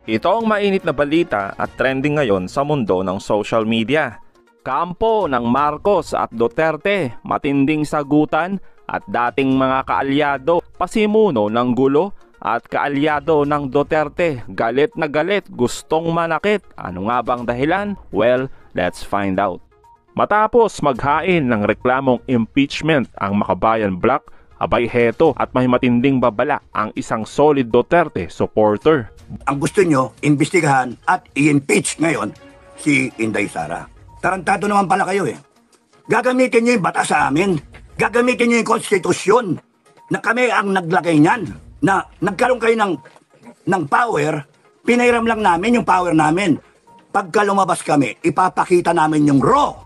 Ito ang mainit na balita at trending ngayon sa mundo ng social media. Kampo ng Marcos at Duterte, matinding sagutan at dating mga kaalyado, pasimuno ng gulo at kaalyado ng Duterte, galit na galit, gustong manakit. Ano nga bang dahilan? Well, let's find out. Matapos maghain ng reklamong impeachment ang Makabayan Bloc, abay heto at may matinding babala ang isang solid Duterte supporter. Ang gusto nyo, imbestigahan at i-impeach ngayon si Inday Sara. Tarantado naman pala kayo eh. Gagamitin nyo yung batas sa amin. Gagamitin nyo yung konstitusyon na kami ang naglagay niyan. Na nagkaroon kayo ng power, pinairam lang namin yung power namin. Pagka lumabas kami, ipapakita namin yung raw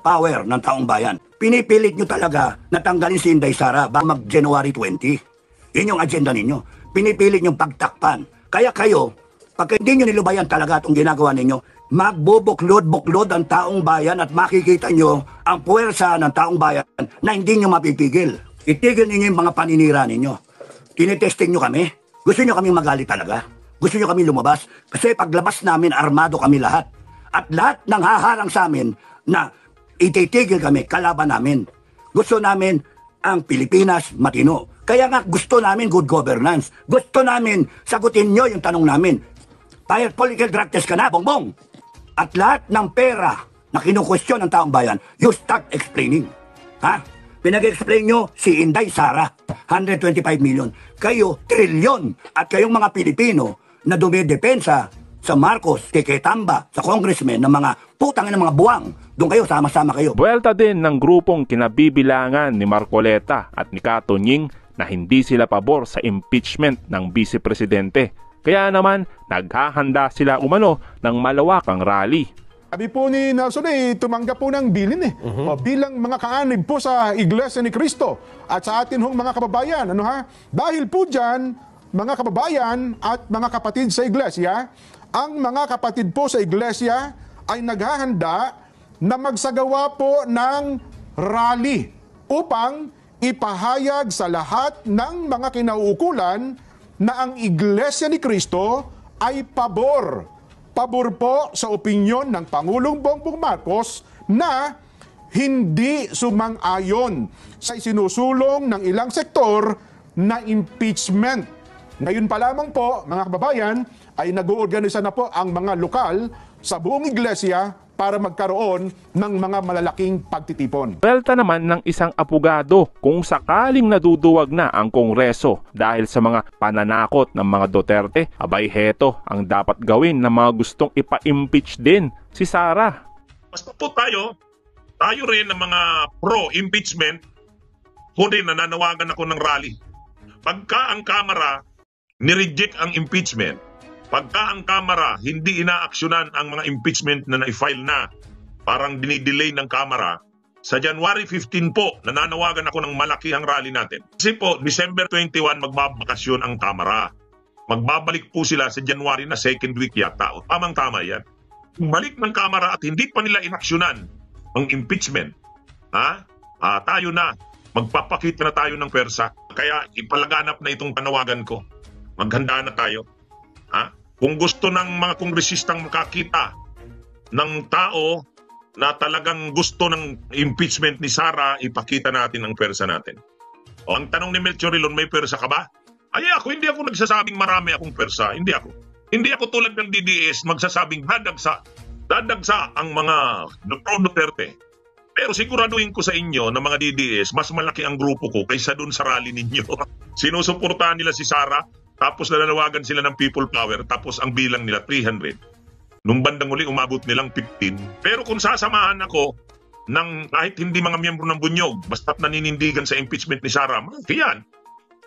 power ng taong bayan. Pinipilit nyo talaga na tanggalin si Inday Sara ba mag-January 20. Yun yung agenda ninyo. Pinipilit nyo pagtakpan. Kaya kayo, pagka hindi nyo nilubayan talaga itong ginagawa ninyo, magbubuklod-buklod ang taong bayan at makikita nyo ang puwersa ng taong bayan na hindi nyo mapipigil. Itigil ninyo yung mga paninira ninyo. Tinitesting nyo kami. Gusto nyo kami magalit talaga. Gusto nyo kami lumabas. Kasi paglabas namin, armado kami lahat. At lahat ng haharang sa amin na ititigil kami, kalaban namin. Gusto namin ang Pilipinas matino. Kaya nga gusto namin good governance. Gusto namin sagutin nyo yung tanong namin. Tayo political drug test ka na, bongbong. At lahat ng pera na kinukwestiyon ng taong bayan, you start explaining. Ha? Pinag-explain nyo si Inday Sara, 125 million. Kayo, trilyon. At kayong mga Pilipino na dumidepensa sa Marcos, Keketamba, sa congressman ng mga putang ng mga buwang. Doon kayo, sama-sama kayo. Buwelta din ng grupong kinabibilangan ni Marcoleta at ni Cato Nying na hindi sila pabor sa impeachment ng Vice Presidente. Kaya naman, naghahanda sila umano ng malawakang rally. Sabi po ni Nelson tumanggap po ng bilin O, bilang mga kaanib po sa Iglesia ni Cristo at sa atin hong mga kababayan. Dahil po dyan, mga kababayan at mga kapatid sa Iglesia, ang mga kapatid po sa Iglesia ay naghahanda na magsagawa po ng rally upang ipahayag sa lahat ng mga kinauukulan na ang Iglesia ni Cristo ay pabor. Pabor po sa opinyon ng Pangulong Bongbong Marcos na hindi sumang-ayon sa isinusulong ng ilang sektor na impeachment. Ngayon pa lamang po, mga kababayan, ay nag-uorganisa na po ang mga lokal sa buong iglesia para magkaroon ng mga malalaking pagtitipon. Welta naman ng isang abogado kung sakaling naduduwag na ang Kongreso dahil sa mga pananakot ng mga Duterte, abay heto ang dapat gawin ng mga gustong ipa-impeach din si Sara. Basta po tayo rin ng mga pro-impeachment, kundi nananawagan ako ng rally. Pagka ang Kamara nireject ang impeachment, pagka ang Kamara hindi inaaksyonan ang mga impeachment na na-file na, parang dinidelay ng Kamara, sa January 15 po, nananawagan ako ng malakihang rally natin. Kasi po, December 21, magbabakasyon ang Kamara. Magbabalik po sila sa January na second week yata. O, tamang-tama yan. Balik ng Kamara at hindi pa nila inaksyonan ang impeachment, tayo na, magpapakita na tayo ng pwersa. Kaya ipalaganap na itong panawagan ko. Maghanda na tayo. Kung gusto ng mga kongresistang makakita ng tao na talagang gusto ng impeachment ni Sara, ipakita natin ang pwersa natin. O, ang tanong ni Melchor Rilon, may pwersa ka ba? Ay, hindi ako nagsasabing marami akong pwersa. Hindi ako tulad ng DDS magsasabing dadagsa ang mga pro-Duterte. Pero siguraduhin ko sa inyo na mga DDS, mas malaki ang grupo ko kaysa dun sa rally ninyo. Sinusuportahan nila si Sara, tapos nananawagan sila ng people power, tapos ang bilang nila 300. Nung bandang uli, umabot nilang 15. Pero kung sasamahan ako ng kahit hindi mga miyembro ng Bunyog, basta't naninindigan sa impeachment ni Sara, yan.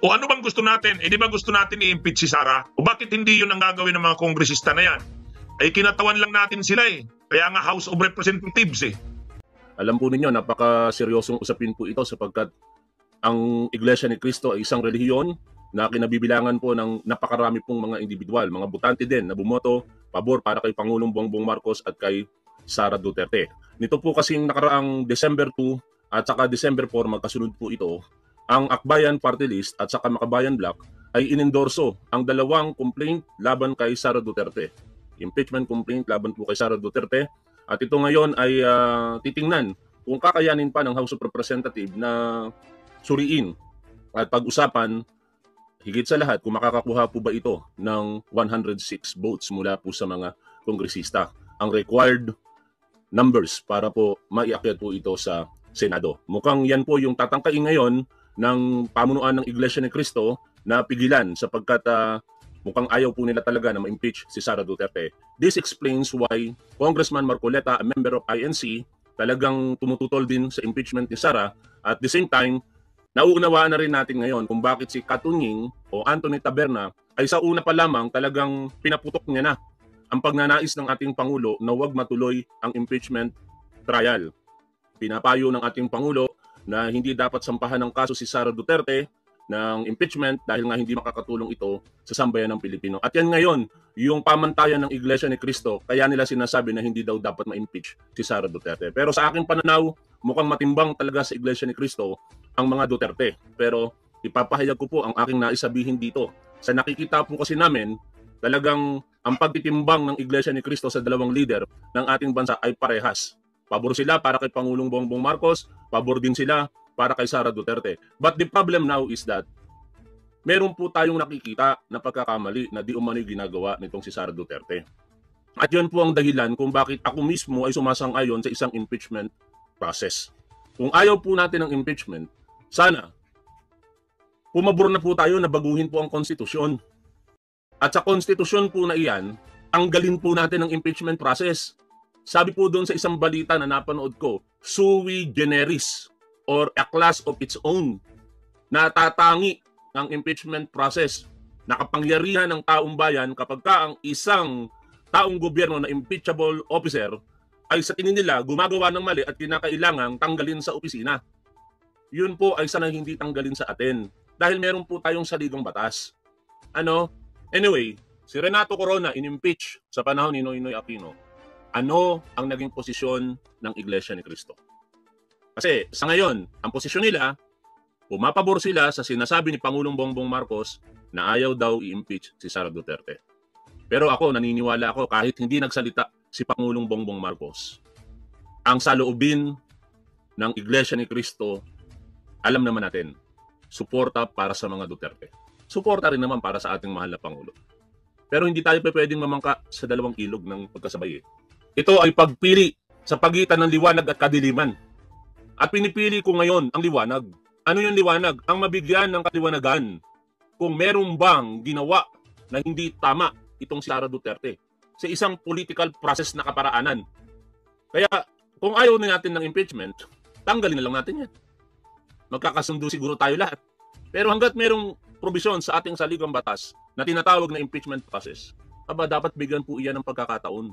O ano bang gusto natin? Di ba gusto natin i-impeach si Sara? O bakit hindi yun ang gagawin ng mga kongresista na yan? Ay kinatawan lang natin sila Kaya nga House of Representatives Alam po ninyo, napaka-seryosong usapin po ito sapagkat ang Iglesia ni Cristo ay isang relihiyon na kinabibilangan po ng napakarami pong mga individual, mga botante din na bumoto pabor para kay Pangulong Bongbong Marcos at kay Sara Duterte. Nito po kasing nakaraang December 2 at saka December 4, magkasunod po ito, ang Akbayan Party List at saka Makabayan Bloc ay inendorso ang dalawang complaint laban kay Sara Duterte. Impeachment complaint laban po kay Sara Duterte. At ito ngayon ay titingnan kung kakayanin pa ng House of Representatives na suriin at pag-usapan higit sa lahat kung makakakuha po ba ito ng 106 votes mula po sa mga kongresista. Ang required numbers para po maiakyat po ito sa Senado. Mukhang yan po yung tatangkain ngayon ng pamunuan ng Iglesia ni Cristo na pigilan sapagkat mukhang ayaw po nila talaga na ma-impeach si Sara Duterte. This explains why Congressman Marcoleta, a member of INC, talagang tumututol din sa impeachment ni Sara. At the same time, nauunawaan na rin natin ngayon kung bakit si Katunying o Anthony Taberna ay sa una pa lamang talagang pinaputok niya na ang pagnanais ng ating Pangulo na huwag matuloy ang impeachment trial. Pinapayo ng ating Pangulo na hindi dapat sampahan ng kaso si Sara Duterte ng impeachment dahil nga hindi makakatulong ito sa sambayan ng Pilipino. At yan ngayon, yung pamantayan ng Iglesia ni Cristo, kaya nila sinasabi na hindi daw dapat ma-impeach si Sara Duterte. Pero sa aking pananaw, mukhang matimbang talaga sa Iglesia ni Cristo ang mga Duterte. Pero ipapahayag ko po ang aking naisabihin dito. Sa nakikita po kasi namin, talagang ang pagtitimbang ng Iglesia ni Cristo sa dalawang leader ng ating bansa ay parehas. Pabor sila para kay Pangulong Bongbong Marcos, pabor din sila para kay Sara Duterte. But the problem now is that meron po tayong nakikita na pagkakamali na di umano'y ginagawa nitong si Sara Duterte. At yun po ang dahilan kung bakit ako mismo ay sumasang-ayon sa isang impeachment process. Kung ayaw po natin ng impeachment, sana pumabor na po tayo na baguhin po ang konstitusyon. At sa konstitusyon po na iyan, tanggalin po natin ang impeachment process. Sabi po doon sa isang balita na napanood ko, sui generis or a class of its own, natatangi ng impeachment process. Nakapangyarihan ng taong bayan kapag ka ang isang taong gobyerno na impeachable officer ay sa tingin nila gumagawa ng mali at kinakailangang tanggalin sa opisina. Yun po ay sana hindi tanggalin sa atin dahil meron po tayong saligang batas. Anyway, si Renato Corona in-impeach sa panahon ni Noynoy Aquino. Ano ang naging posisyon ng Iglesia ni Cristo? Kasi sa ngayon, ang posisyon nila, pumapabor sila sa sinasabi ni Pangulong Bongbong Marcos na ayaw daw i-impeach si Sara Duterte. Pero ako, naniniwala ako kahit hindi nagsalita si Pangulong Bongbong Marcos, ang saloobin ng Iglesia ni Cristo, alam naman natin, suporta para sa mga Duterte. Suporta rin naman para sa ating mahal na Pangulo. Pero hindi tayo pwedeng mamangka sa dalawang ilog ng pagkasabay. Ito ay pagpili sa pagitan ng liwanag at kadiliman. At pinipili ko ngayon ang liwanag. Ano yung liwanag? Ang mabigyan ng kaliwanagan kung meron bang ginawa na hindi tama itong si Sara Duterte sa isang political process na kaparaanan. Kaya kung ayaw na natin ng impeachment, tanggalin na lang natin yan. Magkakasundo siguro tayo lahat. Pero hanggat merong probisyon sa ating saligang batas na tinatawag na impeachment process, dapat bigyan po iyan ng pagkakataon.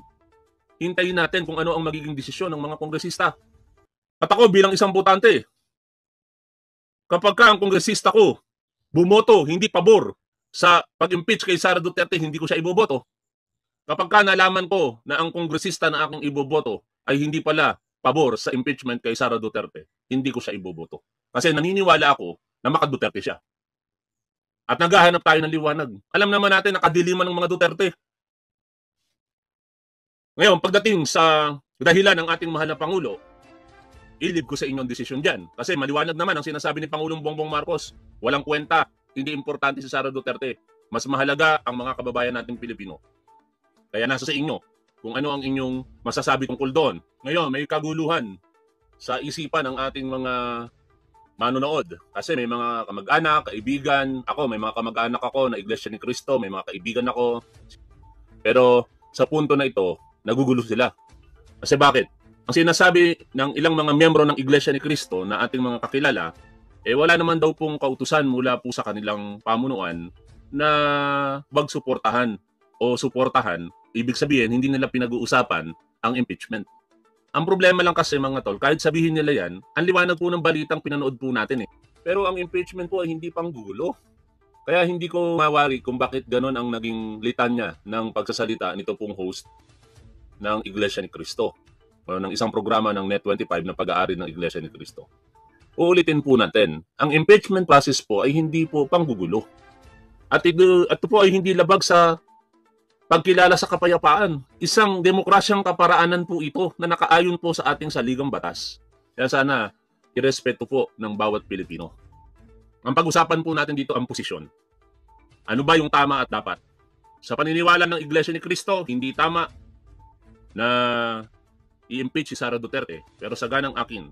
Hintayin natin kung ano ang magiging desisyon ng mga kongresista. At ako bilang isang botante, kapag ka ang kongresista ko bumoto hindi pabor sa pag-impeach kay Sara Duterte, hindi ko siya iboboto. Kapag ka nalaman ko na ang kongresista na aking iboboto ay hindi pala pabor sa impeachment kay Sara Duterte, hindi ko siya iboboto. Kasi naniniwala ako na maka-Duterte siya. At naghahanap tayo ng liwanag. Alam naman natin na kadiliman ng mga Duterte. Ngayon, pagdating sa dahilan ng ating mahal na Pangulo, ilib ko sa inyong desisyon dyan. Kasi maliwanag naman ang sinasabi ni Pangulong Bongbong Marcos. Walang kwenta, hindi importante si Sara Duterte. Mas mahalaga ang mga kababayan nating Pilipino. Kaya nasa sa inyo kung ano ang inyong masasabi tungkol doon. Ngayon, may kaguluhan sa isipan ng ating mga manonood. Kasi may mga kamag-anak, kaibigan. Ako, may mga kamag-anak ako na Iglesia ni Cristo. May mga kaibigan ako. Pero sa punto na ito, nagugulo sila. Kasi bakit? Ang sinasabi ng ilang mga miyembro ng Iglesia ni Cristo na ating mga kakilala, wala naman daw pong kautusan mula po sa kanilang pamunuan na magsuportahan o suportahan. Ibig sabihin, hindi nila pinag-uusapan ang impeachment. Ang problema lang kasi mga tol, kahit sabihin nila yan, ang liwanag po ng balitang pinanood po natin . Pero ang impeachment po ay hindi panggulo. Kaya hindi ko mawari kung bakit ganon ang naging litanya ng pagsasalita nito pong host ng Iglesia ni Cristo o ng isang programa ng Net25 na pag-aari ng Iglesia ni Cristo. uulitin po natin, ang impeachment process po ay hindi po panggugulo. At ito po ay hindi labag sa pagkilala sa kapayapaan. Isang demokrasyang kaparaanan po ito na nakaayon po sa ating saligang batas. Kaya sana, irespeto po ng bawat Pilipino. Ang pag-usapan po natin dito ang posisyon. Ano ba yung tama at dapat? Sa paniniwala ng Iglesia ni Cristo, hindi tama na i-impeach si Sara Duterte. Pero sa ganang akin,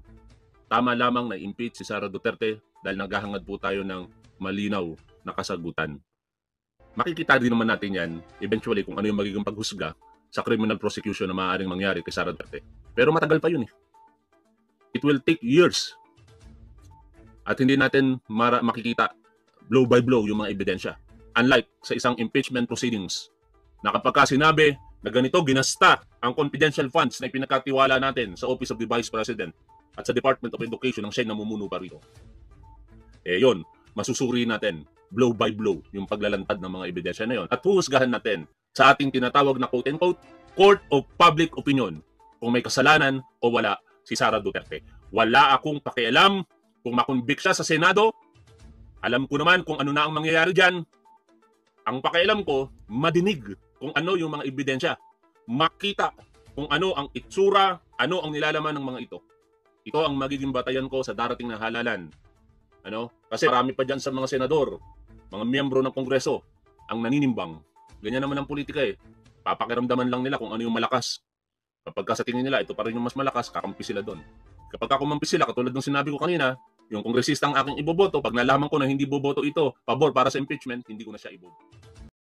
tama lamang na i-impeach si Sara Duterte dahil naghahangad po tayo ng malinaw na kasagutan. Makikita din naman natin yan eventually kung ano yung magiging paghusga sa criminal prosecution na maaaring mangyari kay Sara Duterte. Pero matagal pa yun eh. It will take years. At hindi natin makikita blow by blow yung mga ebidensya. Unlike sa isang impeachment proceedings na kapag sinabi na ganito ginasta ang confidential funds na ipinakatiwala natin sa Office of the Vice President at sa Department of Education ang siya'y namumuno pa rito. Yun, masusuri natin blow by blow yung paglalantad ng mga ebidensya na yun. At huhusgahan natin sa ating tinatawag na quote-unquote Court of Public Opinion kung may kasalanan o wala si Sara Duterte. Wala akong pakialam kung makonvict siya sa Senado. Alam ko naman kung ano na ang mangyayari dyan. Ang pakialam ko, madinig kung ano yung mga ebidensya. Makita kung ano ang itsura, ano ang nilalaman ng mga ito. Ito ang magiging batayan ko sa darating na halalan. Kasi marami pa dyan sa mga senador, mga miyembro ng Kongreso, ang naninimbang. Ganyan naman ang politika eh. Papakiramdaman lang nila kung ano yung malakas. Kapag sa tingin nila, ito pa rin yung mas malakas, kakampi sila doon. Kapag kumampi sila, katulad ng sinabi ko kanina, yung kongresista ang aking iboboto, pag nalaman ko na hindi boboto ito, pabor para sa impeachment, hindi ko na siya iboboto.